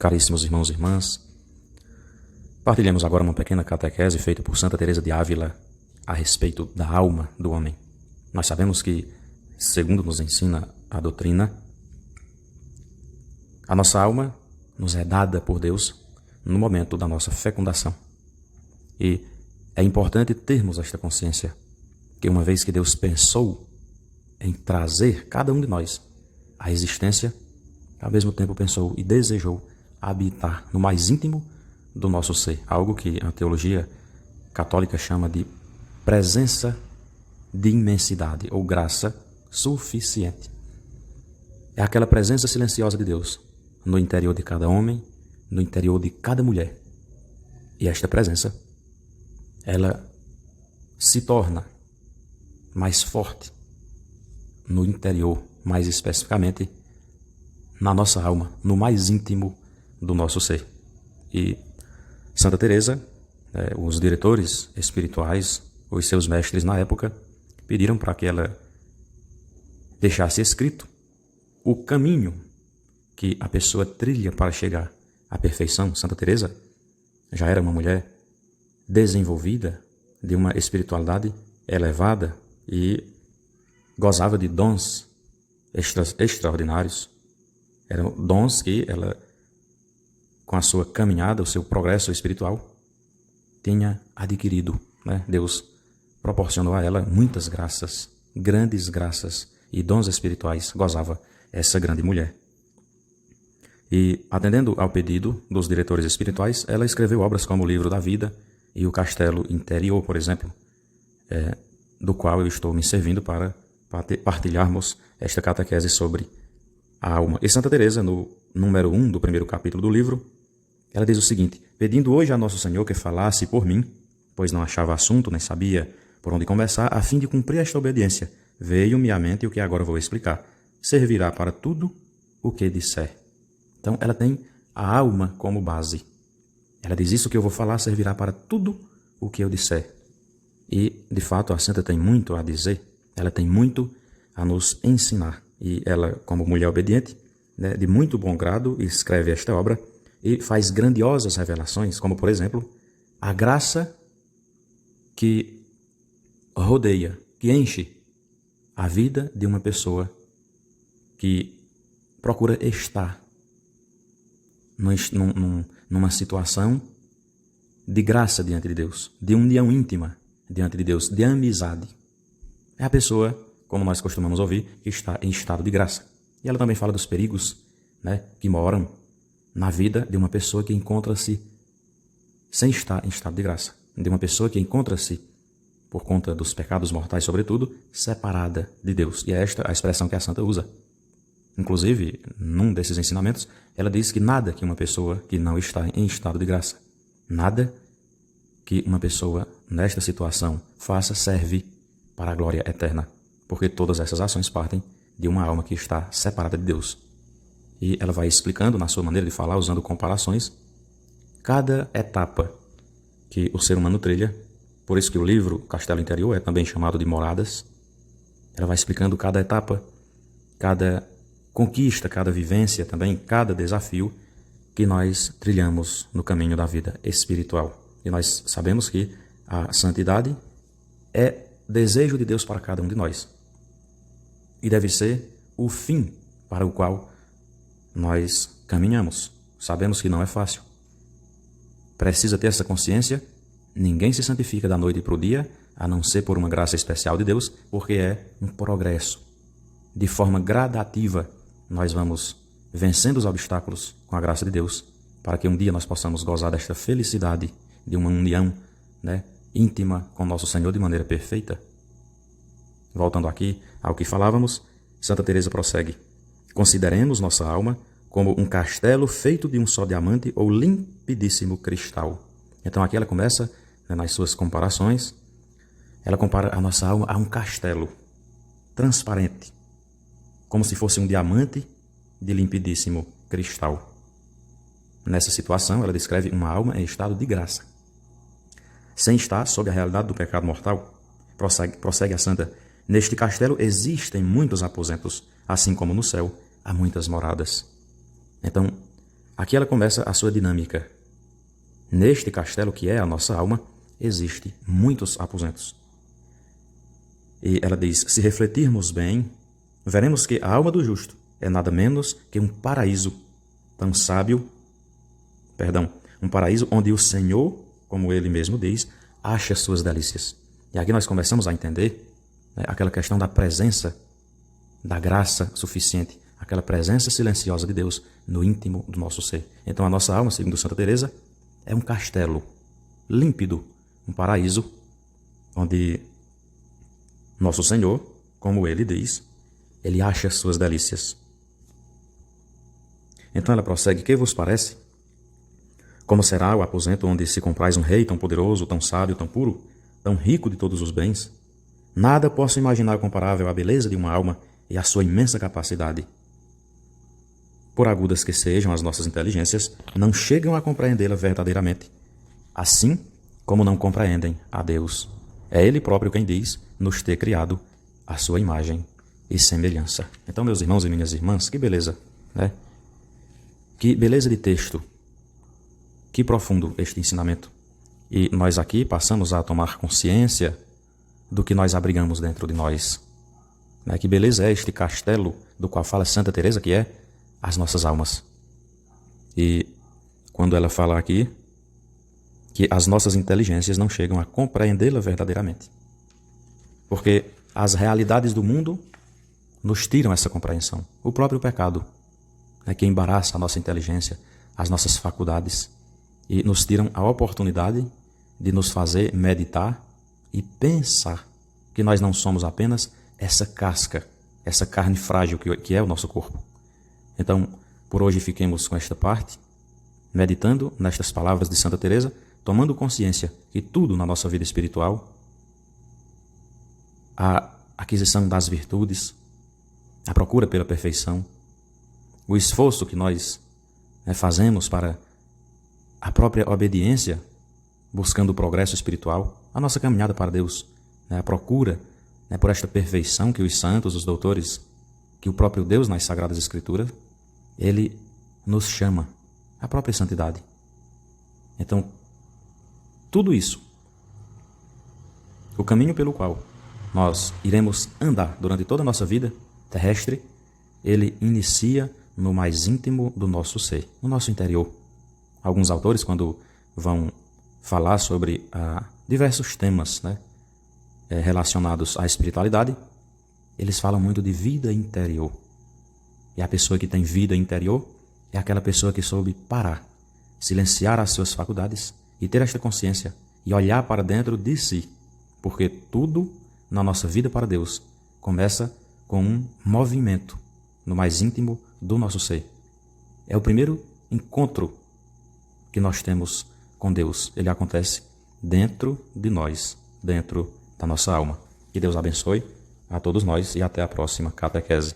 Caríssimos irmãos e irmãs, partilhemos agora uma pequena catequese feita por Santa Teresa de Ávila a respeito da alma do homem. Nós sabemos que, segundo nos ensina a doutrina, a nossa alma nos é dada por Deus no momento da nossa fecundação. E é importante termos esta consciência, que uma vez que Deus pensou em trazer cada um de nós à existência, ao mesmo tempo pensou e desejou habitar no mais íntimo do nosso ser, algo que a teologia católica chama de presença de imensidade ou graça suficiente. É aquela presença silenciosa de Deus no interior de cada homem, no interior de cada mulher. E esta presença, ela se torna mais forte no interior, mais especificamente na nossa alma, no mais íntimo do nosso ser. E Santa Teresa, os diretores espirituais, os seus mestres na época, pediram para que ela deixasse escrito o caminho que a pessoa trilha para chegar à perfeição. Santa Teresa já era uma mulher desenvolvida, de uma espiritualidade elevada e gozava de dons extraordinários. Eram dons que ela, com a sua caminhada, o seu progresso espiritual, tinha adquirido, Deus proporcionou a ela muitas graças, grandes graças e dons espirituais gozava essa grande mulher. E, atendendo ao pedido dos diretores espirituais, ela escreveu obras como o Livro da Vida e o Castelo Interior, por exemplo, do qual eu estou me servindo para partilharmos esta catequese sobre a alma. E Santa Teresa, no número 1 do primeiro capítulo do livro, ela diz o seguinte: pedindo hoje a Nosso Senhor que falasse por mim, pois não achava assunto, nem sabia por onde começar, a fim de cumprir esta obediência, veio-me à mente o que agora vou explicar. Servirá para tudo o que disser. Então, ela tem a alma como base. Ela diz: isso que eu vou falar servirá para tudo o que eu disser. E, de fato, a santa tem muito a dizer, ela tem muito a nos ensinar. E ela, como mulher obediente, de muito bom grado, escreve esta obra e faz grandiosas revelações, como, por exemplo, a graça que rodeia, que enche a vida de uma pessoa que procura estar numa situação de graça diante de Deus, de união íntima diante de Deus, de amizade. É a pessoa, como nós costumamos ouvir, que está em estado de graça. E ela também fala dos perigos, que moram na vida de uma pessoa que encontra-se sem estar em estado de graça, de uma pessoa que encontra-se, por conta dos pecados mortais sobretudo, separada de Deus. E é esta a expressão que a santa usa. Inclusive, num desses ensinamentos, ela diz que nada que uma pessoa que não está em estado de graça, nada que uma pessoa nesta situação faça serve para a glória eterna, porque todas essas ações partem de uma alma que está separada de Deus. E ela vai explicando, na sua maneira de falar, usando comparações, cada etapa que o ser humano trilha. Por isso que o livro Castelo Interior é também chamado de Moradas. Ela vai explicando cada etapa, cada conquista, cada vivência, também cada desafio que nós trilhamos no caminho da vida espiritual. E nós sabemos que a santidade é desejo de Deus para cada um de nós. E deve ser o fim para o qual nós caminhamos. Sabemos que não é fácil. Precisa ter essa consciência. Ninguém se santifica da noite para o dia, a não ser por uma graça especial de Deus, porque é um progresso. De forma gradativa, nós vamos vencendo os obstáculos com a graça de Deus, para que um dia nós possamos gozar desta felicidade de uma união íntima com nosso Senhor de maneira perfeita. Voltando aqui ao que falávamos, Santa Teresa prossegue: consideremos nossa alma como um castelo feito de um só diamante ou limpidíssimo cristal. Então aqui ela começa, nas suas comparações, ela compara a nossa alma a um castelo transparente, como se fosse um diamante de limpidíssimo cristal. Nessa situação, ela descreve uma alma em estado de graça, sem estar sob a realidade do pecado mortal. Prossegue a santa: neste castelo existem muitos aposentos, assim como no céu há muitas moradas. Então, aqui ela começa a sua dinâmica. Neste castelo que é a nossa alma, existem muitos aposentos. E ela diz, se refletirmos bem, veremos que a alma do justo é nada menos que um paraíso tão sábio, um paraíso onde o Senhor, como ele mesmo diz, acha suas delícias. E aqui nós começamos a entender, né, aquela questão da presença, da graça suficiente, aquela presença silenciosa de Deus no íntimo do nosso ser. Então a nossa alma, segundo Santa Teresa, é um castelo límpido, um paraíso, onde nosso Senhor, como ele diz, ele acha suas delícias. Então ela prossegue, que vos parece? Como será o aposento onde se compraz um rei tão poderoso, tão sábio, tão puro, tão rico de todos os bens? Nada posso imaginar comparável à beleza de uma alma e à sua imensa capacidade. Por agudas que sejam as nossas inteligências, não chegam a compreendê-la verdadeiramente, assim como não compreendem a Deus. É Ele próprio quem diz nos ter criado a sua imagem e semelhança. Então, meus irmãos e minhas irmãs, que beleza, né? Que beleza de texto, que profundo este ensinamento. E nós aqui passamos a tomar consciência do que nós abrigamos dentro de nós. Né? Que beleza é este castelo do qual fala Santa Teresa, que é as nossas almas. E quando ela fala aqui que as nossas inteligências não chegam a compreendê-la verdadeiramente. Porque as realidades do mundo nos tiram essa compreensão. O próprio pecado é que embaraça a nossa inteligência, as nossas faculdades, e nos tiram a oportunidade de nos fazer meditar e pensar que nós não somos apenas essa casca, essa carne frágil que é o nosso corpo. Então, por hoje fiquemos com esta parte, meditando nestas palavras de Santa Teresa, tomando consciência que tudo na nossa vida espiritual, a aquisição das virtudes, a procura pela perfeição, o esforço que nós fazemos para a própria obediência, buscando o progresso espiritual, a nossa caminhada para Deus, a procura por esta perfeição que os santos, os doutores, que o próprio Deus nas Sagradas Escrituras, Ele nos chama à própria santidade. Então, tudo isso, o caminho pelo qual nós iremos andar durante toda a nossa vida terrestre, ele inicia no mais íntimo do nosso ser, no nosso interior. Alguns autores, quando vão falar sobre diversos temas relacionados à espiritualidade, eles falam muito de vida interior. E a pessoa que tem vida interior é aquela pessoa que soube parar, silenciar as suas faculdades e ter esta consciência e olhar para dentro de si, porque tudo na nossa vida para Deus começa com um movimento no mais íntimo do nosso ser. É o primeiro encontro que nós temos com Deus. Ele acontece dentro de nós, dentro da nossa alma. Que Deus abençoe a todos nós e até a próxima catequese.